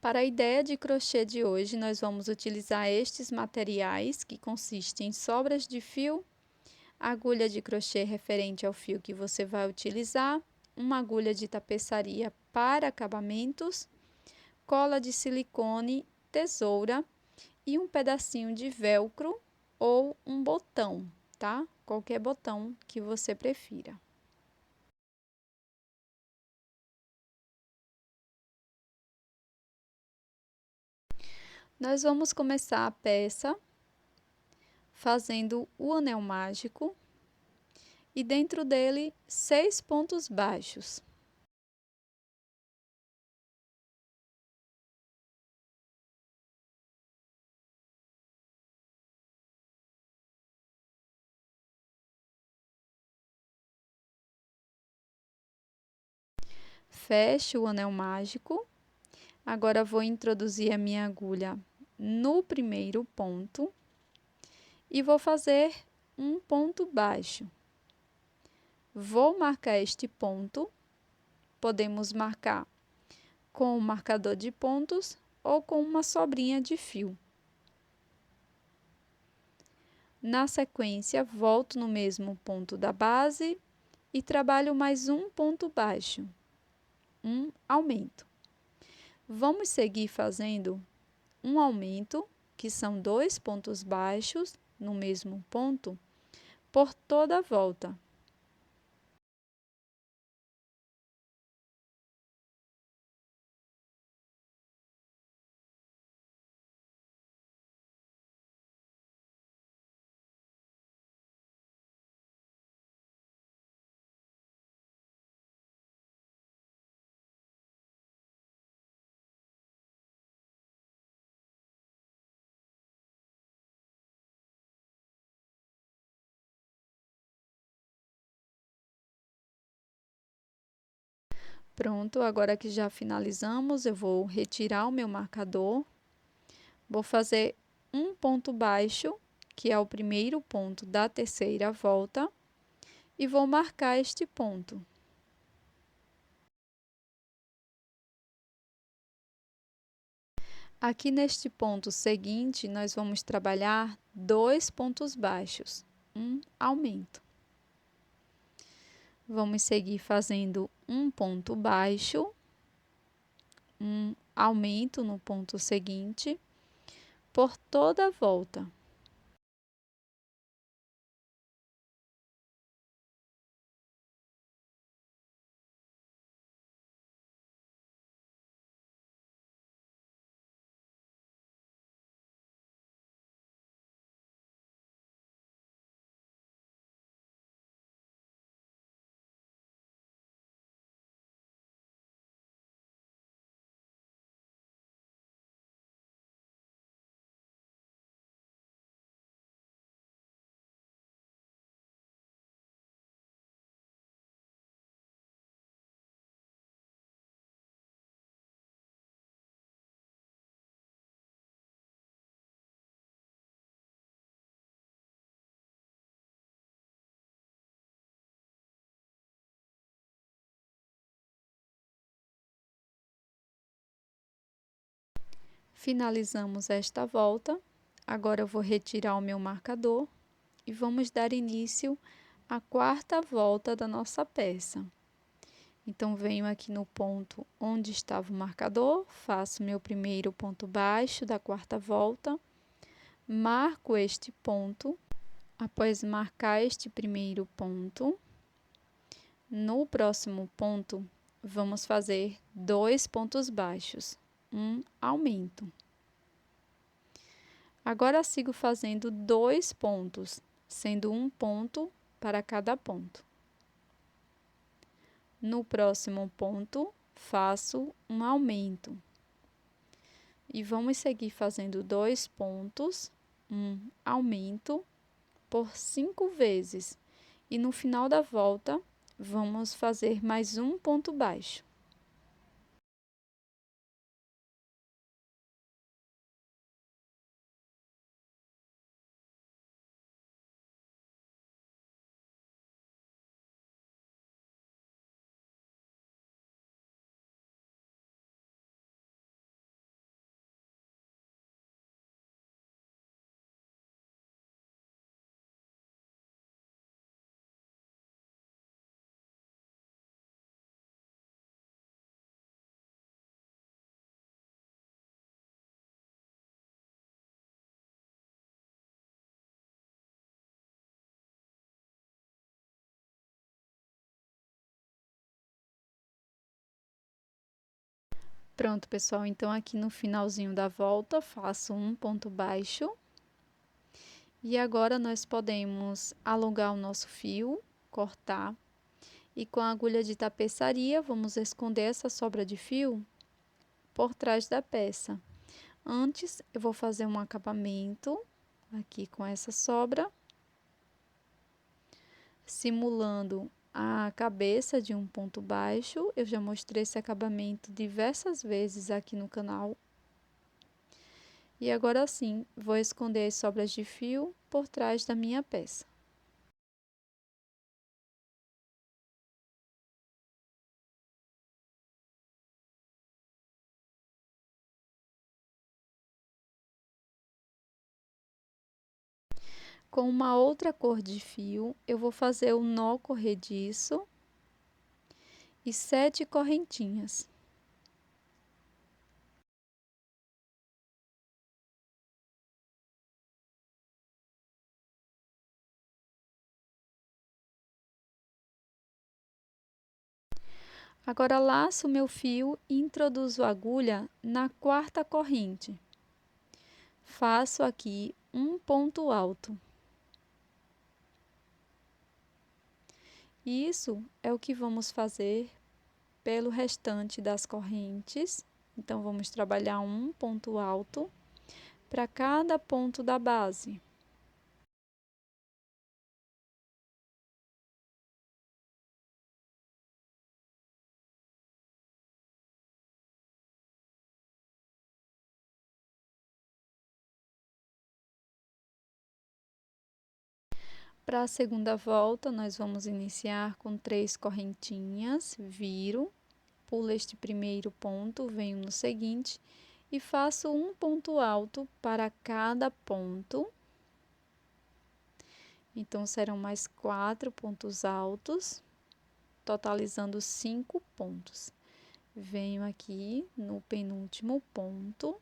Para a ideia de crochê de hoje, nós vamos utilizar estes materiais, que consistem em sobras de fio, agulha de crochê referente ao fio que você vai utilizar, uma agulha de tapeçaria para acabamentos, cola de silicone, tesoura e um pedacinho de velcro ou um botão, tá? Qualquer botão que você prefira. Nós vamos começar a peça fazendo o anel mágico e dentro dele 6 pontos baixos. Feche o anel mágico. Agora vou introduzir a minha agulha no primeiro ponto e vou fazer um ponto baixo. Vou marcar este ponto. Podemos marcar com o marcador de pontos ou com uma sobrinha de fio. Na sequência, volto no mesmo ponto da base e trabalho mais um ponto baixo, um aumento. Vamos seguir fazendo um aumento, que são 2 pontos baixos no mesmo ponto, por toda a volta. Pronto, agora que já finalizamos, eu vou retirar o meu marcador. Vou fazer um ponto baixo, que é o primeiro ponto da terceira volta, e vou marcar este ponto. Aqui neste ponto seguinte, nós vamos trabalhar 2 pontos baixos, um aumento. Vamos seguir fazendo um ponto baixo, um aumento no ponto seguinte, por toda a volta. Finalizamos esta volta. Agora eu vou retirar o meu marcador e vamos dar início à quarta volta da nossa peça. Então, venho aqui no ponto onde estava o marcador, faço meu primeiro ponto baixo da quarta volta, marco este ponto. Após marcar este primeiro ponto, no próximo ponto, vamos fazer 2 pontos baixos, um aumento. Agora, sigo fazendo 2 pontos, sendo um ponto para cada ponto. No próximo ponto, faço um aumento. E vamos seguir fazendo 2 pontos, um aumento, por 5 vezes. E no final da volta, vamos fazer mais um ponto baixo. Pronto, pessoal, então aqui no finalzinho da volta, faço um ponto baixo. E agora nós podemos alongar o nosso fio, cortar. E com a agulha de tapeçaria, vamos esconder essa sobra de fio por trás da peça. Antes, eu vou fazer um acabamento aqui com essa sobra, simulando a cabeça de um ponto baixo. Eu já mostrei esse acabamento diversas vezes aqui no canal. E agora sim, vou esconder as sobras de fio por trás da minha peça. Com uma outra cor de fio, eu vou fazer o nó corrediço e 7 correntinhas. Agora, laço meu fio e introduzo a agulha na quarta corrente. Faço aqui um ponto alto. Isso é o que vamos fazer pelo restante das correntes. Então, vamos trabalhar um ponto alto para cada ponto da base. Para a segunda volta, nós vamos iniciar com 3 correntinhas, viro, pulo este primeiro ponto, venho no seguinte e faço um ponto alto para cada ponto. Então, serão mais 4 pontos altos, totalizando 5 pontos. Venho aqui no penúltimo ponto.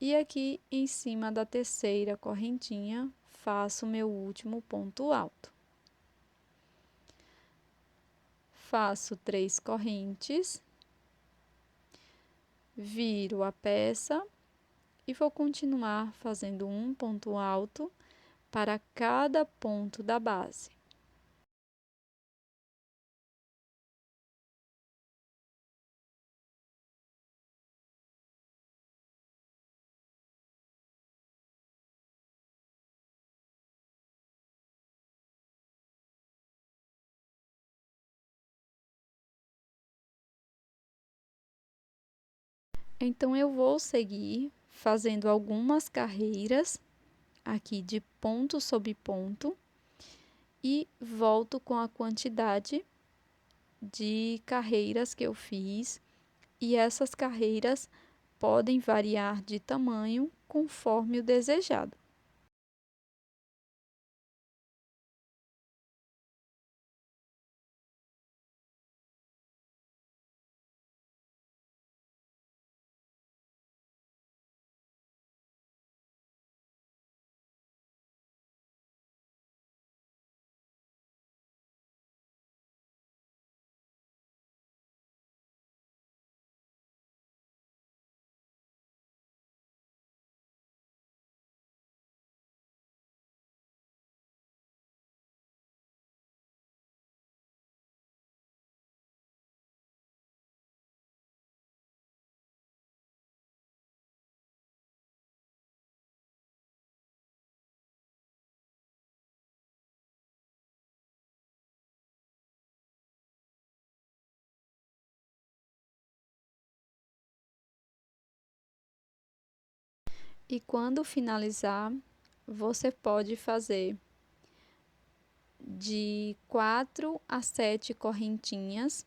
E aqui em cima da terceira correntinha, faço meu último ponto alto. Faço 3 correntes, viro a peça e vou continuar fazendo um ponto alto para cada ponto da base. Então, eu vou seguir fazendo algumas carreiras aqui de ponto sobre ponto e volto com a quantidade de carreiras que eu fiz, e essas carreiras podem variar de tamanho conforme o desejado. E quando finalizar, você pode fazer de 4 a 7 correntinhas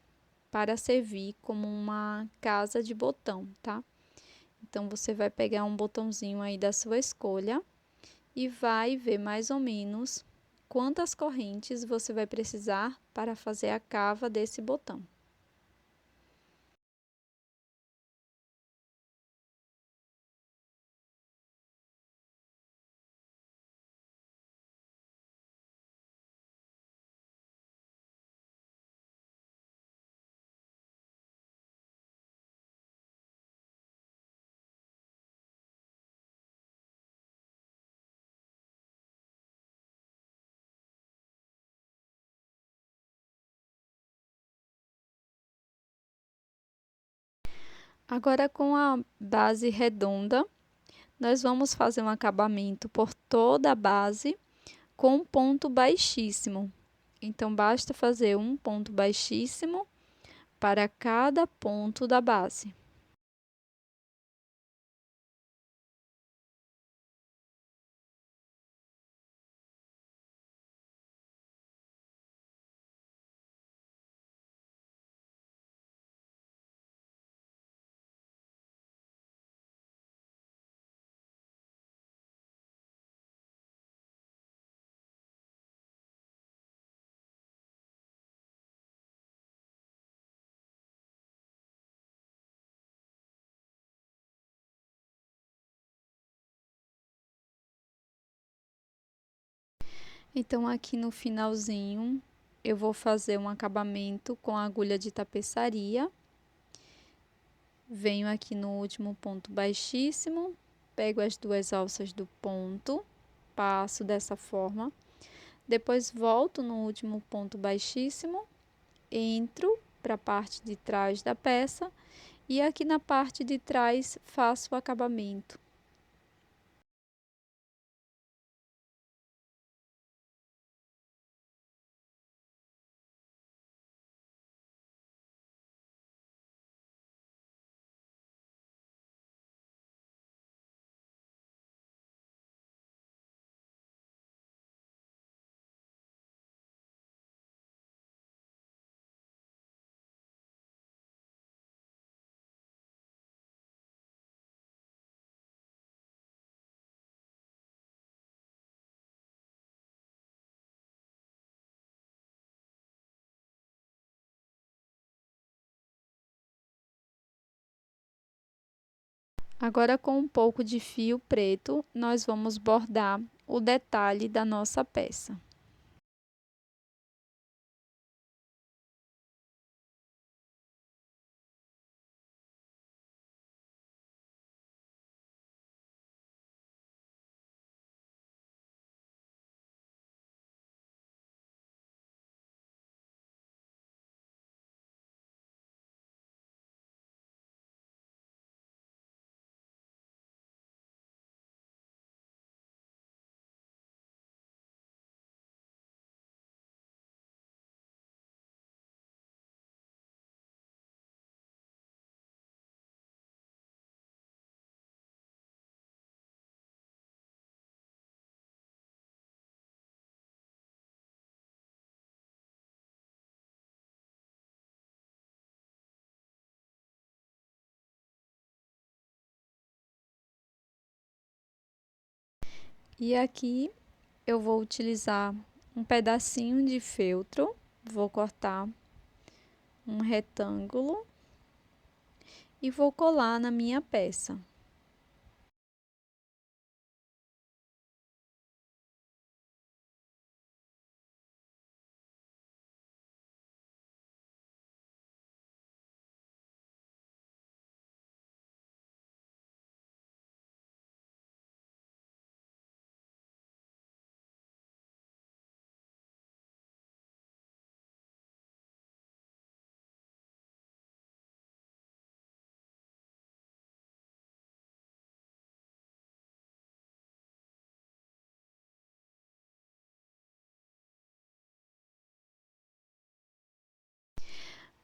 para servir como uma casa de botão, tá? Então, você vai pegar um botãozinho aí da sua escolha e vai ver mais ou menos quantas correntes você vai precisar para fazer a cava desse botão. Agora, com a base redonda, nós vamos fazer um acabamento por toda a base com um ponto baixíssimo. Então, basta fazer um ponto baixíssimo para cada ponto da base. Então, aqui no finalzinho, eu vou fazer um acabamento com a agulha de tapeçaria. Venho aqui no último ponto baixíssimo, pego as duas alças do ponto, passo dessa forma. Depois volto no último ponto baixíssimo, entro para a parte de trás da peça e aqui na parte de trás faço o acabamento. Agora, com um pouco de fio preto, nós vamos bordar o detalhe da nossa peça. E aqui eu vou utilizar um pedacinho de feltro, vou cortar um retângulo e vou colar na minha peça.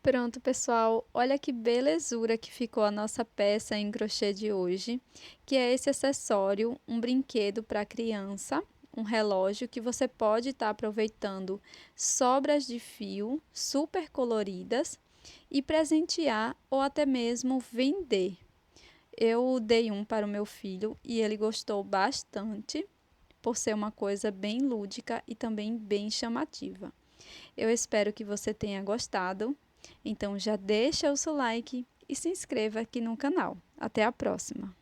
Pronto, pessoal, olha que belezura que ficou a nossa peça em crochê de hoje, que é esse acessório, um brinquedo para criança, um relógio que você pode estar aproveitando sobras de fio super coloridas e presentear ou até mesmo vender. Eu dei um para o meu filho e ele gostou bastante, por ser uma coisa bem lúdica e também bem chamativa. Eu espero que você tenha gostado. Então já deixa o seu like e se inscreva aqui no canal. Até a próxima!